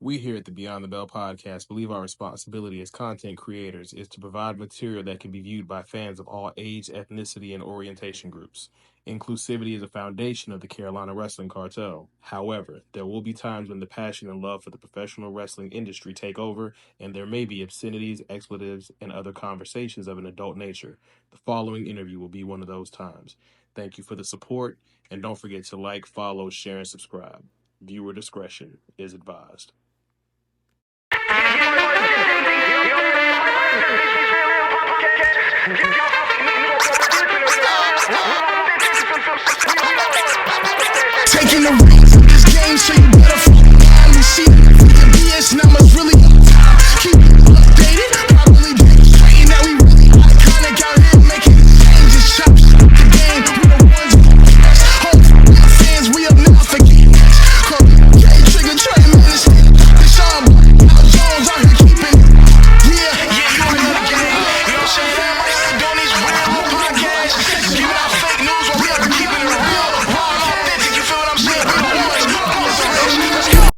We here at the Beyond the Bell podcast believe our responsibility as content creators is to provide material that can be viewed by fans of all age, ethnicity, and orientation groups. Inclusivity is a foundation of the Carolina Wrestling Cartel. However, there will be times when the passion and love for the professional wrestling industry take over, and there may be obscenities, expletives, and other conversations of an adult nature. The following interview will be one of those times. Thank you for the support, and don't forget to like, follow, share, and subscribe. Viewer discretion is advised. Taking the reins of this game, so you better finally see the BS numbers really on time. Keep it updated, probably demonstrating that we really iconic out here making changes. Shop the game, we the ones who best. Hope fans, we up now forget next. Trigger, Trey, man, it's the Sean Jones out here keeping it. Yeah, you know the game. You know what I'm saying? Doing these real podcasts, giving out fake news while we out here keeping it real, raw and authentic. You feel what I'm saying? We the ones. Let's go.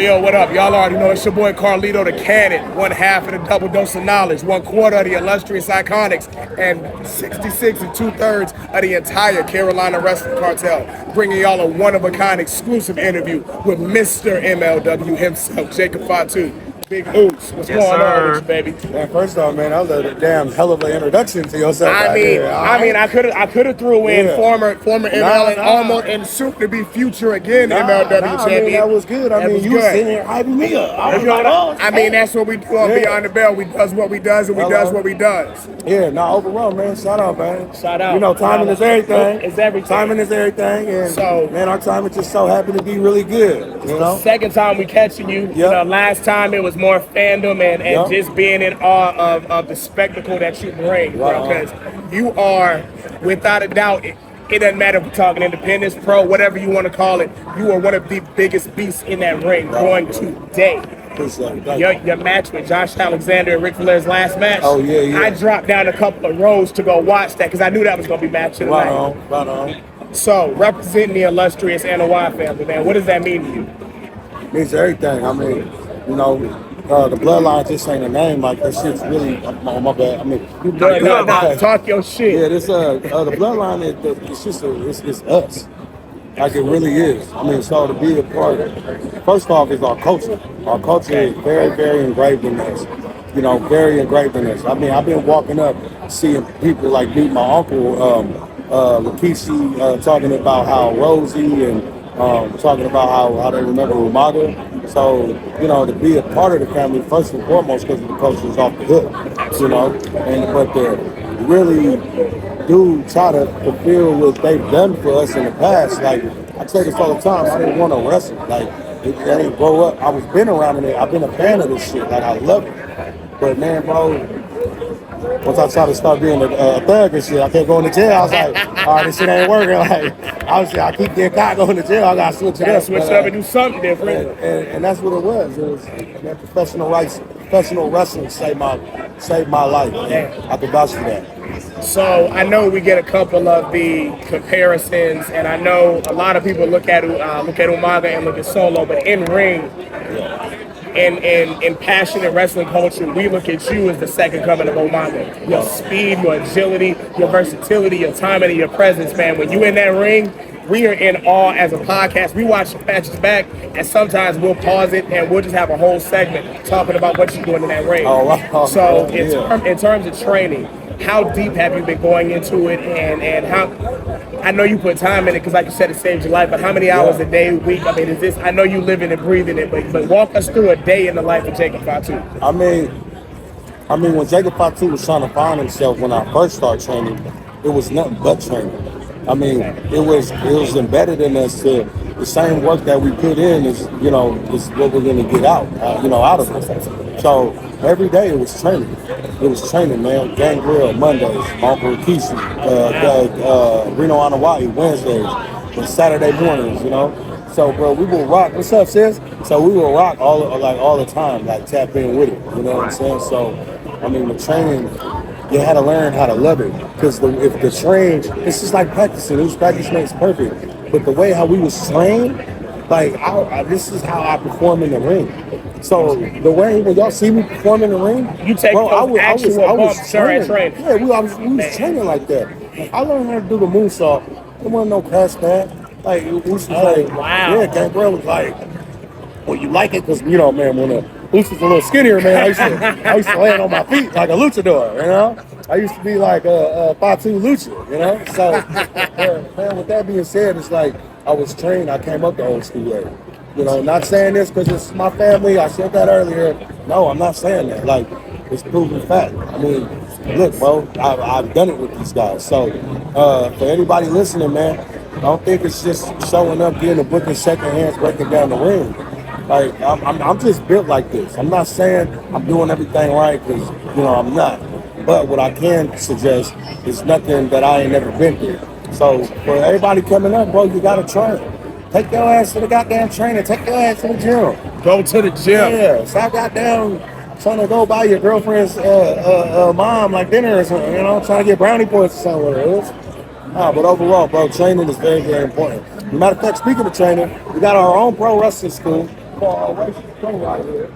Yo, what up? Y'all already know it's your boy Karlito Kannon, one half of the double dose of knowledge, 1/4 of the illustrious iconics, and 66 2/3 of the entire Carolina Wrestling Cartel. Bringing y'all a one-of-a-kind exclusive interview with Mr. MLW himself, Jacob Fatu. Big Oops. What's going on with you, baby? Man, first off, man, that was a damn hell of an introduction to yourself. I mean, I could have threw in former ML and almost and soon to be future again MLW champion. I mean, that was good. I mean, you was sitting here hyping me up. I mean, that's what we do on Beyond the Bell. We does what we does, and we does what we does. Yeah, no, overall, man, shout out, man. Shout out. You know, timing is everything. It's everything. Timing is everything, and so, man, our timing just so happy to be really good. You know, second time we catching you. Yep. You know, last time it was more fandom and just being in awe of the spectacle that you bring, bro. Because you are, without a doubt, it doesn't matter if we're talking independence, pro, whatever you want to call it, you are one of the biggest beasts in that ring going today. Your match with Josh Alexander and Ric Flair's last match. Oh, yeah. I dropped down a couple of rows to go watch that because I knew that was going to be match of the night. Right on. So, representing the illustrious NOI family, man, what does that mean to you? It means everything. I mean, you know, the Bloodline just ain't a name. Like, that shit's really, oh, my bad. I mean, talk your shit. Yeah, this the Bloodline, it's just, it's us. Like, it really is. I mean, so to be a part, first off, is our culture. Our culture is very, very engraved in us. You know, very engraved in us. I mean, I've been walking up, seeing people like meet my uncle, Lakishi, talking about how Rosie and talking about how they remember Umaga. So, you know, to be a part of the family, first and foremost, because the culture is off the hook, you know, but to really do try to fulfill what they've done for us in the past. Like, I say this all the time, I didn't want to wrestle. Like, I didn't grow up. I was been around it. I've been a fan of this shit. Like, I love it. But, man, bro, once I tried to start being a thug and shit, I kept going to jail. I was like, all right, this shit ain't working. Like, obviously, I keep getting caught going to jail. I got to switch it up. Switch it up and do something different. And that's what it was. It was, man, professional wrestling saved my life. Man. I could vouch for that. So I know we get a couple of the comparisons, and I know a lot of people look at Umaga and look at Solo, but in ring, in passionate wrestling culture, we look at you as the second coming of Umaga. Your speed, your agility, your versatility, your timing, and your presence, man. When you in that ring, we are in awe as a podcast. We watch the matches back, and sometimes we'll pause it and we'll just have a whole segment talking about what you're doing in that ring. So in terms of training, how deep have you been going into it, and how, I know you put time in it because like you said, it saved your life, but how many hours a day, week? I mean, is this, I know you living and breathing it, but walk us through a day in the life of Jacob Fatu. I mean, when Jacob Fatu was trying to find himself when I first started training, it was nothing but training. I mean, it was embedded in us to the same work that we put in is, you know, is what we're going to get out of it. So every day it was training. It was training, man. Gangrel Mondays, Uncle Rikishi, Reno on Hawaii Wednesdays, and Saturday mornings, you know. So, bro, we will rock. What's up, sis? So we will rock all the time, like tap in with it. You know what I'm saying? So, I mean, the training, you had to learn how to love it, because if the train, it's just like practicing. Practice makes perfect. But the way how we was trained, Like, this is how I perform in the ring. So the way when y'all see me perform in the ring, You take bro, those actual bumps during training. Yeah, we was training like that. I learned how to do the moonsault. There wasn't no crash pad. Like, it was like, wow. yeah, Gangrel was like, well, you like it because, you know, man, when Lucha's a little skinnier, man, I used to land on my feet like a luchador, you know? I used to be like a Fatu lucha, you know? So, man, with that being said, it's like I was trained, I came up the old school way. You know, not saying this because it's my family, I said that earlier. No, I'm not saying that. Like, it's proven fact. I mean, look, bro, I've done it with these guys. So, for anybody listening, man, I don't think it's just showing up, getting a book in second hands, breaking down the ring. Like, I'm just built like this. I'm not saying I'm doing everything right because, you know, I'm not. But what I can suggest is nothing that I ain't never been through. So for everybody coming up, bro, you got to train. Take your ass to the goddamn trainer. Take your ass to the gym. Go to the gym. Yeah, stop goddamn trying to go buy your girlfriend's mom like dinner or something, you know, trying to get brownie points or something, whatever it is. But overall, bro, training is very, very important. As a matter of fact, speaking of training, we got our own pro wrestling school. Right here.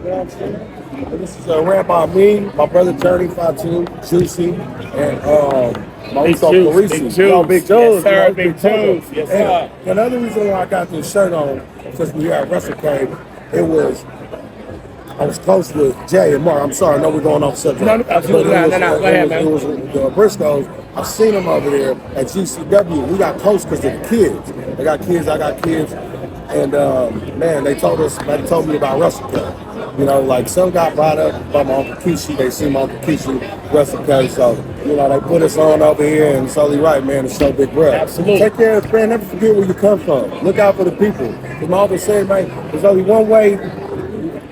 You know what I'm saying? And this is ran by me, my brother Journey, Fatu, Juicy, and my Uso Parisi. Big Juice. Yes, sir, Big Juice. Yes, sir. And another reason why I got this shirt on, since we here at Wrestle Cave, I was close with Jay and Mark. I'm sorry, I know we're going off subject. No, absolutely not. No, go ahead, man. It was the Briscoes. I've seen them over there at GCW. We got close because of the kids. They got kids, I got kids. And man, they told me about Wrestle Cave. You know, like some got brought up by my Uncle Kishi. They see my Uncle Kishi Wrestle Cave. So, you know, they put us on over here, and it's only right, man, to show big breath. Absolutely. Take care of the friend. Never forget where you come from. Look out for the people. Because my uncle said, man, there's only one way.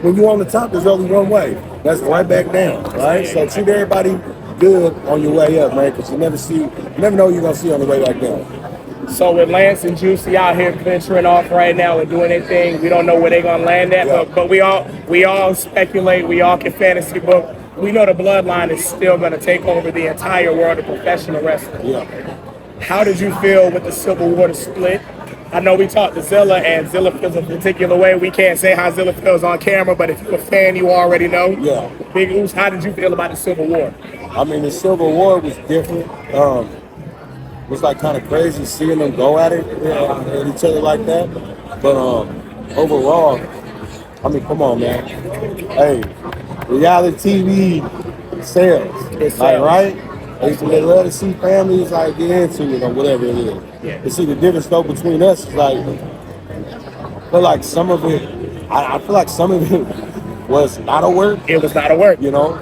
When you're on the top, there's only one way. That's right back down, right? So treat everybody good on your way up, man, because you never know who you're going to see on the way back down. So with Lance and Juicy out here venturing off right now and doing their thing, we don't know where they're gonna land at, yeah. but we all speculate, we all can fantasy book. We know the Bloodline is still gonna take over the entire world of professional wrestling. Yeah. How did you feel with the Civil War split? I know we talked to Zilla, and Zilla feels a particular way. We can't say how Zilla feels on camera, but if you're a fan, you already know. Yeah. Big Oos, how did you feel about the Civil War? I mean, the Civil War was different. It was like kind of crazy seeing them go at it, at each other like that. But overall, I mean, come on, man. Hey, reality TV sells, like, right? They love to see families like get into it or whatever it is. Yeah. You see the difference though between us is like, I feel like some of it was not a work. It was not a work, you know.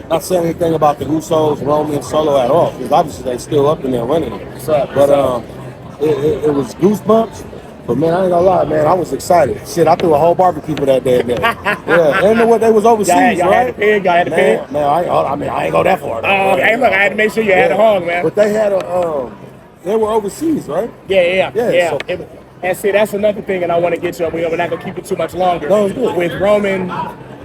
Not saying anything about the Usos, Roman, and Solo at all, because obviously they still up in there running it. But it was goosebumps. But man, I ain't gonna lie, man, I was excited. Shit, I threw a whole barbecue for that day. Yeah, and what they was overseas, y'all right? Had the pig, y'all had the pig. Man, I ain't go that far. Hey, look, I had to make sure you had a hog, man. But they had they were overseas, right? Yeah. So, and see, that's another thing, and I want to get you up. We're not gonna keep it too much longer. No, it's good. With Roman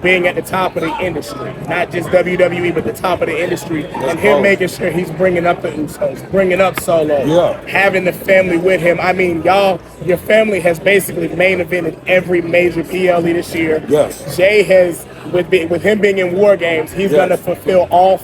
being at the top of the industry, not just WWE, but the top of the industry, and him making sure he's bringing up the Usos, bringing up Solo, having the family with him. I mean, your family has basically main evented every major PLE this year. Yes. Jay has, with him being in War Games, he's going to fulfill all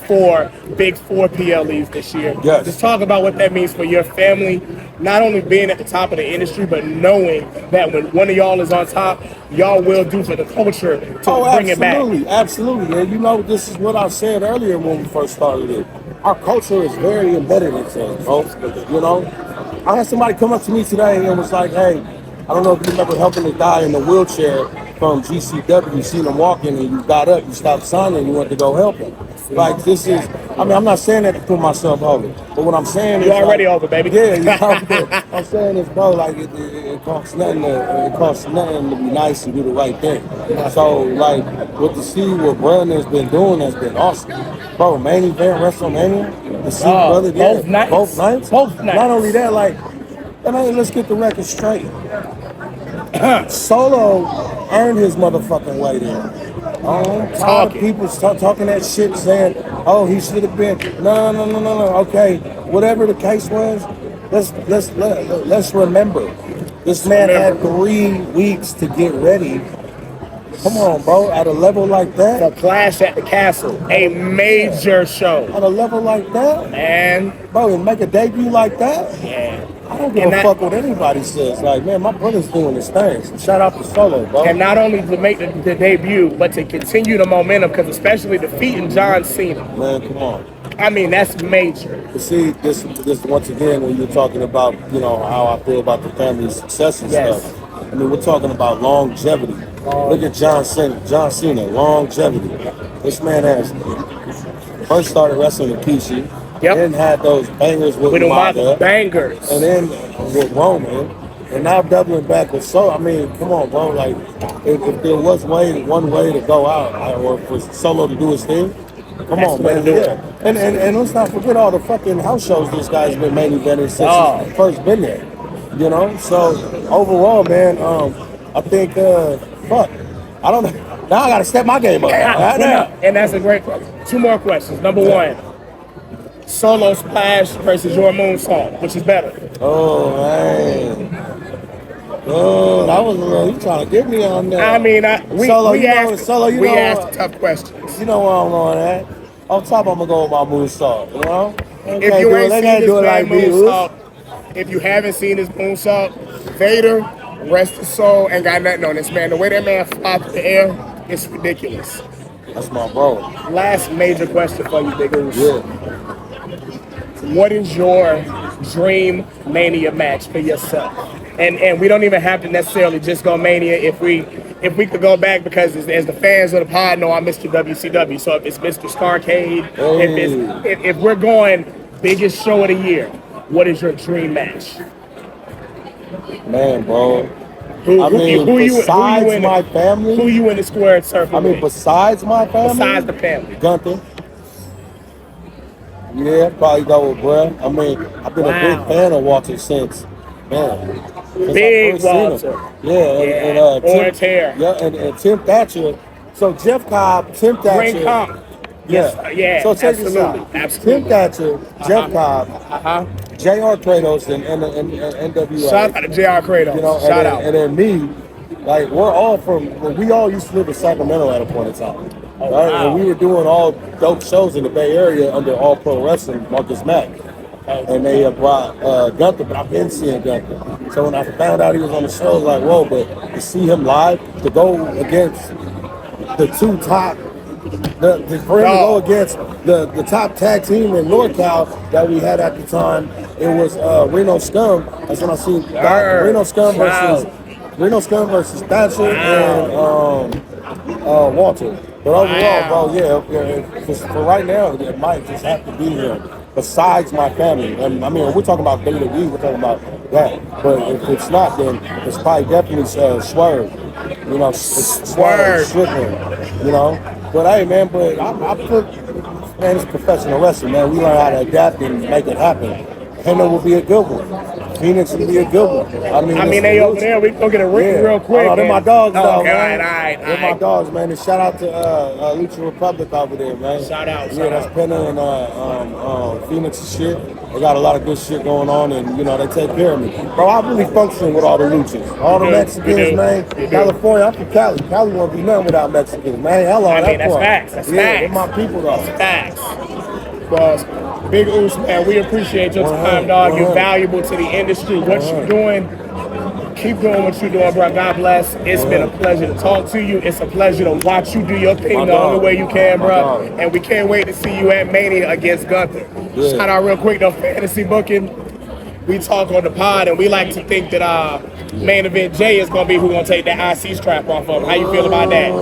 big four PLEs this year. Yes. Just talk about what that means for your family, not only being at the top of the industry, but knowing that when one of y'all is on top, y'all will do for the culture to bring it back. Absolutely. And you know, this is what I said earlier when we first started it. Our culture is very embedded into it, folks. You know, I had somebody come up to me today and was like, hey, I don't know if you remember helping the guy in the wheelchair from GCW, you seen him walking and you got up, you stopped signing, you went to go help him. Like, this is, I mean, I'm not saying that to put myself over, but what I'm saying is, you're already over, baby. Yeah, you know, I'm saying is, bro, like, it costs nothing to be nice and do the right thing. So, like, what to see what Brandon's been doing has been awesome. Bro, main event WrestleMania, to see brother, both nights. Not only that, like, and hey, let's get the record straight. Solo earned his motherfucking way there. Tired of people talking that shit, saying, "Oh, he should have been." No. Okay, whatever the case was, let's remember. This man had Remember. 3 weeks to get ready. Come on, bro. At a level like The that, Clash at the Castle, a major show, at a level like that, man. bro, and make a debut like that. Yeah. I don't give And a that, fuck what anybody says. Like, man, my brother's doing his thing. So shout out to Solo, bro. and not only to make the debut, but to continue the momentum, because especially defeating John Cena. Man, come on. I mean, that's major. But see, this once again, when you're talking about, you know, how I feel about the family's success and Yes. stuff. I mean, we're talking about longevity. Look at John Cena, longevity. This man has first started wrestling with Kishi, Yep. then had those bangers with We don't want Umaga, bangers. and then with Roman, and now doubling back with Solo. I mean, come on, bro. Like, if there was one way to go out, or for Solo to do his thing, come That's on, the way man. to do it. Yeah. And let's not forget all the fucking house shows this guy's been main eventing since he's first been there. You know? So overall, man, I think fuck. I don't know. Now I gotta step my game up. Right now. And that's a great question. 2 more questions. Number 1, Solo Splash versus your moonsault, which is better? Oh man. Oh, that was a little, you trying to get me on there. I mean, we asked tough questions. You know where I'm going at. On top, I'm gonna go with my moonsault. You know. If you ain't seen this man moonsault, if you haven't seen his moonsault, Vader, rest his soul, ain't got nothing on this man. The way that man fly through the air, it's ridiculous. That's my bro. Last major question for you, Big Goose. Yeah. What is your dream Mania match for yourself? And we don't even have to necessarily just go Mania if we could go back, because as the fans of the pod know, I'm Mr. WCW. So if it's Mr. Starcade, if we're going biggest show of the year, what is your dream match? Man, bro. Besides my family, who you in the squared circle? I mean, besides my family, besides the family, Gunther. Yeah, probably go with Bruh. I mean, I've been a big fan of Walter since Big Walter. And orange hair. Yeah, and Tim Thatcher. So Jeff Cobb, Tim Thatcher. Green Comp. Yeah. So check this out. Tim Thatcher, Jeff Cobb, J.R. Kratos, and NWA. Shout out to J.R. Kratos. You know, Shout out. And then me, like, we all used to live in Sacramento at a point in time. Oh, right? wow. And we were doing all dope shows in the Bay Area under All Pro Wrestling, Marcus Mack. And they brought Gunther, but I've been seeing Gunther. So when I found out he was on the show, I was like, whoa, but to see him live, to go against the 2 top, for him to go against the top tag team in NorCal that we had at the time, it was Reno Scum. That's when I seen Reno Scum versus Thatcher and Walter. But overall, bro, for right now, it might just have to be him. Besides my family, and I mean, we're talking about WWE, we're talking about that. But if it's not, then it's probably definitely Swerve. You know, Swerve, Strickland. You know, but hey, man, it's professional wrestling, man. We learn how to adapt and make it happen. Henry will be a good one. Phoenix will be a good one. I mean, they over there. We can go get a ring real quick. Oh, they're my dogs, though, man. All right. They're my dogs, man. And shout out to Lucha Republic over there, man. Shout out. That's Penna and Phoenix and shit. They got a lot of good shit going on, and you know they take care of me, bro. I really function with all the luchas, all the Mexicans, man. California, I'm from Cali. Cali won't be nothing without Mexicans, man. Hello, that's facts. That's facts. They're my people, though. That's facts. Boss, Big Oos, man, we appreciate your time, dog. You're valuable to the industry. What you're doing, keep doing what you're doing, bro. God bless. It's been a pleasure to talk to you. It's a pleasure to watch you do your thing the only way you can, bro. And we can't wait to see you at Mania against Gunther. Shout out real quick, though, fantasy booking. We talk on the pod, and we like to think that main event Jay is going to be who's going to take that IC strap off of him. How you feel about that?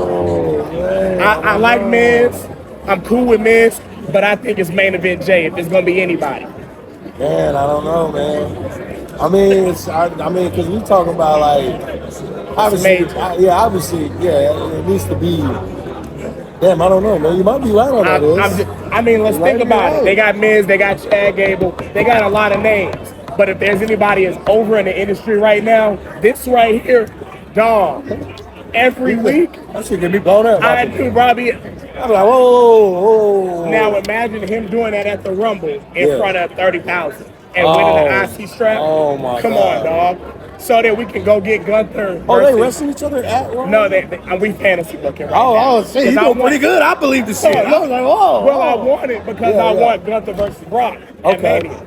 I like Miz. I'm cool with Miz. But I think it's main event Jay if it's gonna be anybody. Man, I don't know, man. I mean, because we talking about like obviously, it needs to be. Damn, I don't know, man. You might be right on that. Let's think about it. They got Miz, they got Chad Gable, they got a lot of names. But if there's anybody that's over in the industry right now, this right here, dog. Every week, that shit get me blown up. I do, Robbie. I'm like, whoa. Now imagine him doing that at the Rumble in front of 30,000 and winning the IC strap. Oh my Come God. on, dog. so that we can go get Gunther. Oh, they versus- wrestling each other at Raw? No, we fantasy booking right Oh, now. shit, you 'Cause I doing want- pretty good. I believe the shit. I was like, whoa. Well, I want it because I want Gunther versus Brock at Okay. Mania.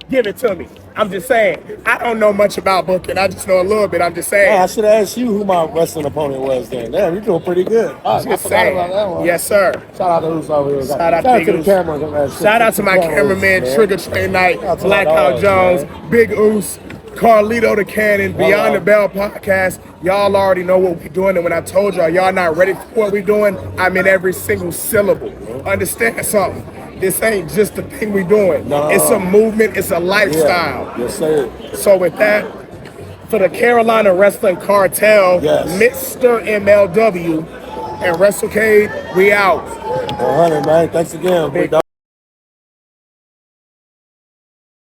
Give it to me. I'm just saying. I don't know much about booking. I just know a little bit. I'm just saying. Yeah, I should have asked you who my wrestling opponent was then. Damn, you're doing pretty good. I Just forgot saying. about that one. Yes, sir. Shout out to who's over here. Shout out to the Goose. camera. Shout out to my cameraman, man. Trigger Train Knight, Shout out to Black my Hawk dogs, Jones, man. Big Oos, Karlito the Kannon, Beyond the Bell podcast. Y'all already know what we're doing, and when I told y'all not ready for what we're doing, I mean every single syllable. Understand something? This ain't just the thing we're doing. No. It's a movement. It's a lifestyle. Yeah. Yes, sir. So with that, for the Carolina Wrestling Cartel, Yes. Mr. MLW and WrestleCade, we out. 100, man. Thanks again, big dog.